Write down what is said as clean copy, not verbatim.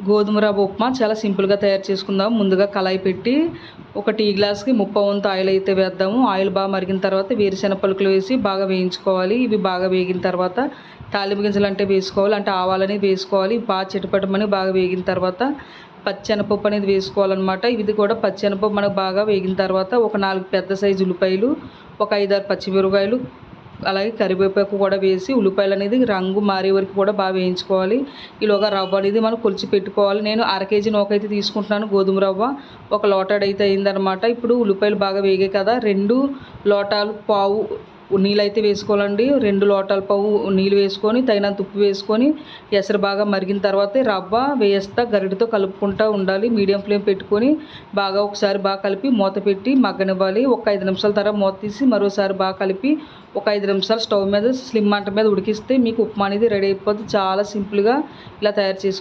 గోధుమ రవ్వ ఉప్మా చాలా సింపుల్గా తయారు చేసుకుందాం. ముందుగా కళాయి పెట్టి ఒక టీ గ్లాస్కి 30 వంతు ఆయిల్ అయితే వేద్దాము. ఆయిల్ బాగా మరిగిన తర్వాత వేరుశెనగ పలుకులు వేసి బాగా వేయించుకోవాలి. ఇవి బాగా వేగిన తర్వాత తాలింపు గింజలు అంటే వేసుకోవాలి, అంటే ఆవాలని వేసుకోవాలి. బాగా చిటపటమని బాగా వేగిన తర్వాత పచ్చెనపప్పు అనేది వేసుకోవాలన్నమాట. ఇది కూడా పచ్చెనపప్పు మనకు బాగా వేగిన తర్వాత ఒక 4 పెద్ద సైజు ఉల్లిపాయలు, ఒక 5-6 పచ్చిమిరపకాయలు, అలాగే కరివేపాకు కూడా వేసి ఉల్లిపాయలు అనేది రంగు మారే వరకు కూడా బాగా వేయించుకోవాలి. ఈలోగా రవ్వ అనేది మనం కొలిచి పెట్టుకోవాలి. నేను అర కేజీ నూకైతే తీసుకుంటున్నాను గోధుమ రవ్వ. ఒక లోటాడైతే అయిందనమాట. ఇప్పుడు ఉల్లిపాయలు బాగా వేగాయి కదా, 2 లోటాలు పావు నీళ్ళైతే వేసుకోవాలండి. 2 లోటాల పావు నీళ్ళు వేసుకొని తగినంత ఉప్పు వేసుకొని ఎసరు బాగా మరిగిన తర్వాత రవ్వ వేస్తా గరిటెతో కలుపుకుంటూ ఉండాలి. మీడియం ఫ్లేమ్ పెట్టుకొని బాగా ఒకసారి బాగా కలిపి మూత పెట్టి మగ్గనివ్వాలి. ఒక 5 నిమిషాల తర్వాత మూత తీసి మరోసారి బాగా కలిపి ఒక 5 నిమిషాలు స్టవ్ మీద స్లిమ్ మంట మీద ఉడికిస్తే మీకు ఉప్మా అనేది రెడీ అయిపోతుంది. చాలా సింపుల్గా ఇలా తయారు చేసుకోవాలి.